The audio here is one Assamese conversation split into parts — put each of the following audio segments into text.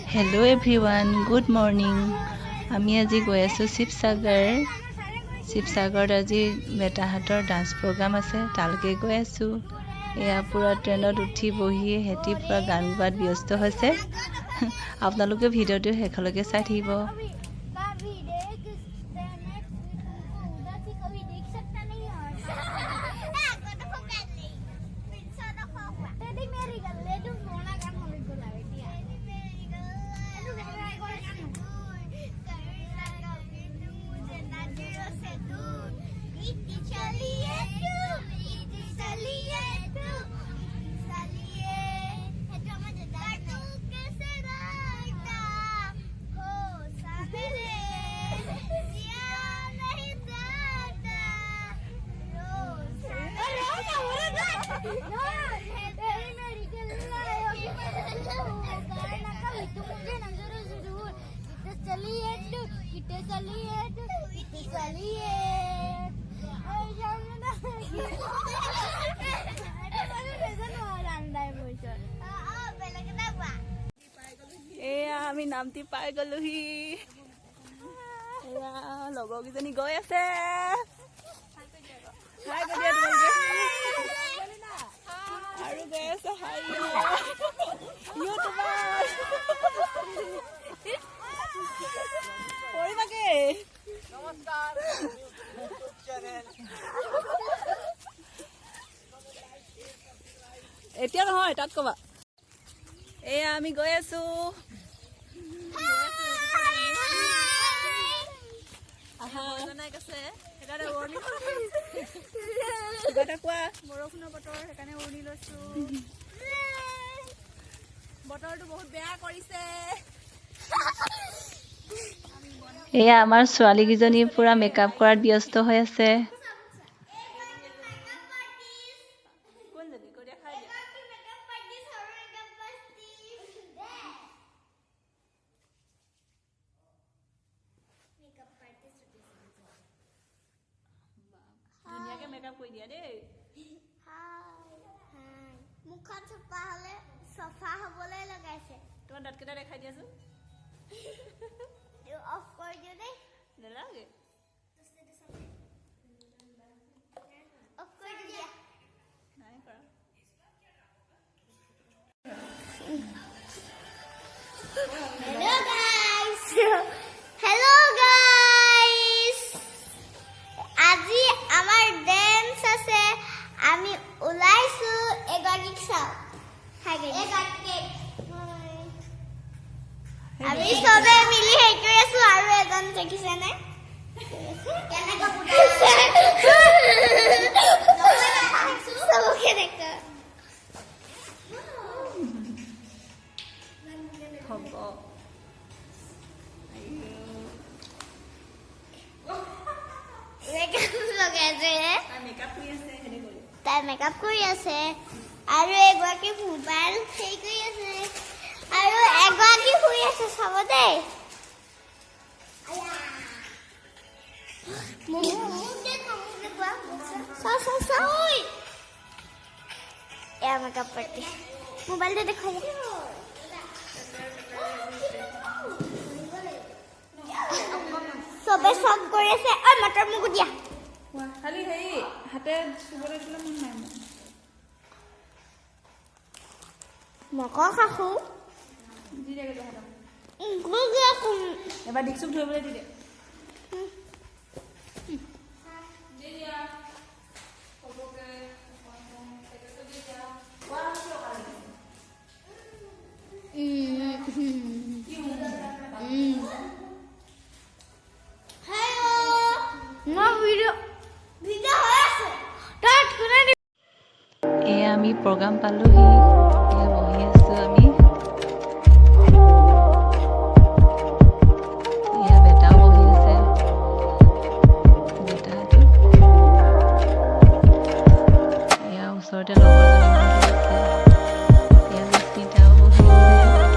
Hello everyone, good morning. আমি আজি গৈ আছোঁ শিৱসাগৰত আজি বেটাহাতৰ ডান্স প্ৰগ্ৰাম আছে তালৈকে গৈ আছোঁ। এয়া পুৰা ট্ৰেইনত উঠি বহি হেঁতি পুৰা গান গোৱাত ব্যস্ত হৈছে। আপোনালোকে ভিডিঅ'টো শেষলৈকে চাই থাকিব। এয়া আমি নামটি পাই গলোহি। এয়া লগৰকেইজনী গৈ আছে। আৰু গৈ আছে এতিয়া নহয় তাত কবা। এয়া আমি গৈ আছো। বৰষুণৰ বতৰ সেইকাৰণে উৰি লৈছো। বতৰটো বহুত বেয়া কৰিছে। এয়া আমাৰ ছোৱালীকেইজনী পুৰা মেকআপ কৰাত ব্যস্ত হৈ আছে। ধুনীয়াকে মেকআপ কৰি দিয়া দেই। মুখখন চফা হলে চফা হবলৈ লগাইছে। তোমাৰ দাঁতকেইটা দেখাই দিয়াচোন। অফ কৰি দিও দেই। নালাগে। অফ কৰি দিয়া। নাই কৰা। Hello' guys. Hello' guys. আজি আমাৰ ডেন্স আছে। আমি ওলাইছো এগৰাকীক চাও। আমি সবে মিলি হেৰি কৰি আছো। আৰু এজন দেখিছে নে? তাই মেকআপ কৰি আছে। আৰু এগৰাকী মোবাইল হেৰি কৰি আছে। আৰু এগৰাকী শুই আছে। চাব দেই। এয়া মেকআপ পাৰ্টি। মোবাইলটো দেখুৱাই চবে চব কৰি আছে। মটৰ মুগু দিয়া। খালি হেৰি হাতে চুবলৈ দিলে মন নাই। মকৰ খাখো এবাৰ দিকচুক ধৰিবলৈ দি দে। এয়া আমি প্ৰগ্ৰাম পালোহি। এয়া বহি আছো আমি। এয়া বেটাও বহি আছে। বেটাটো এয়া ওচৰতে লগৰজনী বহি আছে। এয়া বিস্মিতাও বহি আছে।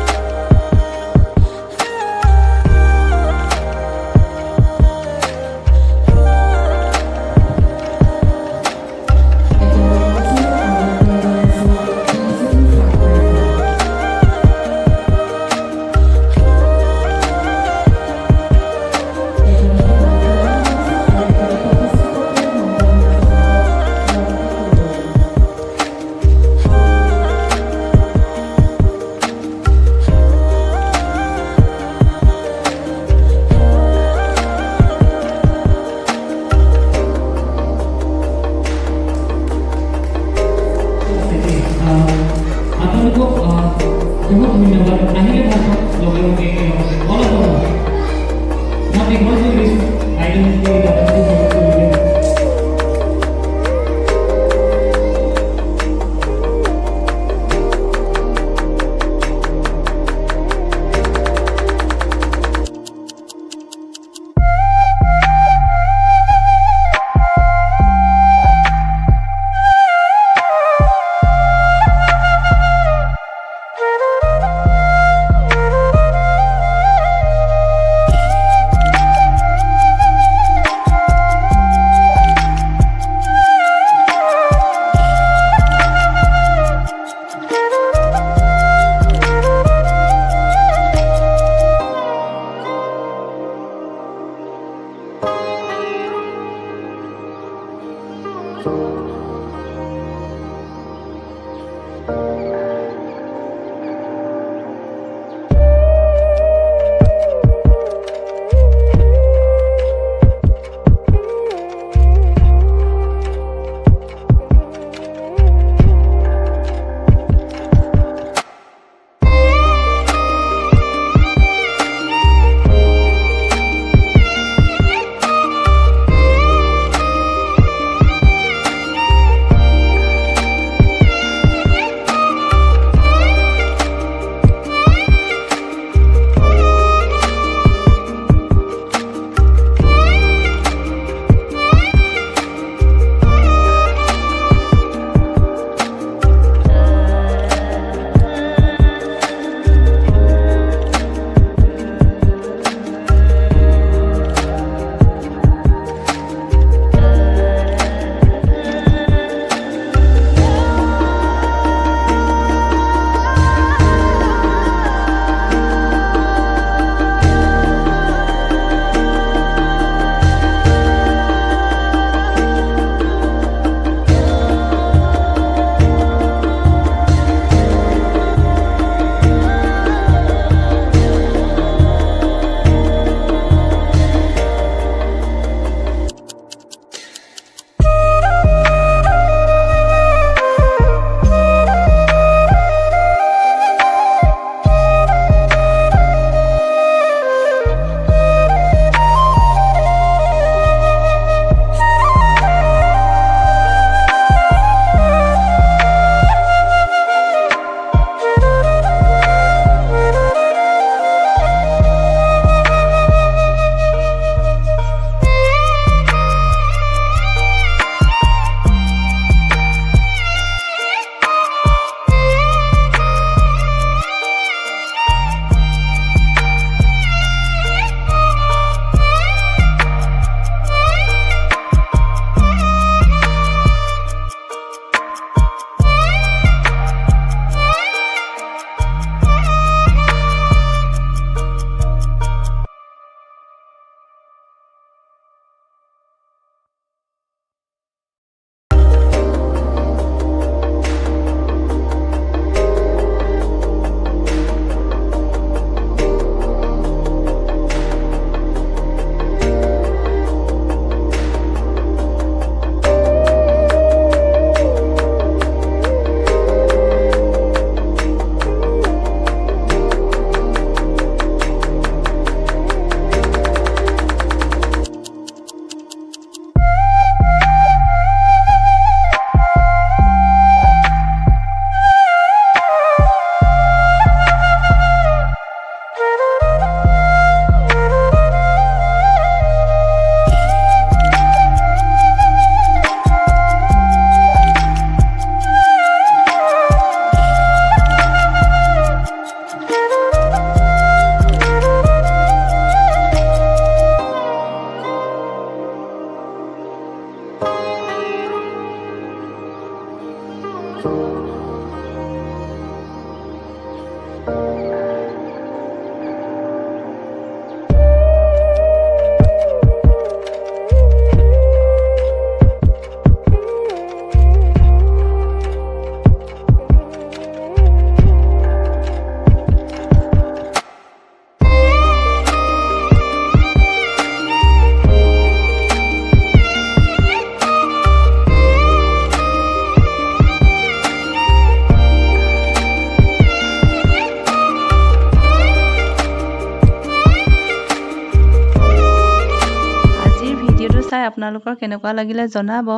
আপোনালোকৰ কেনেকুৱা লাগিলে জনাব।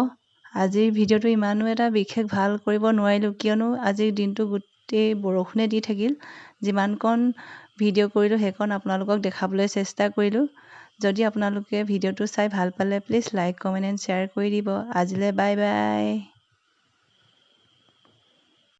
আজিৰ ভিডিঅ'টো ইমানো এটা বিশেষ ভাল কৰিব নোৱাৰিলোঁ, কিয়নো আজিৰ দিনটো গোটেই বৰষুণে দি থাকিল। যিমানকণ ভিডিঅ' কৰিলোঁ সেইকণ আপোনালোকক দেখাবলৈ চেষ্টা কৰিলোঁ। যদি আপোনালোকে ভিডিঅ'টো চাই ভাল পালে please like, comment and share কৰি দিব। আজিলৈ বাই বাই।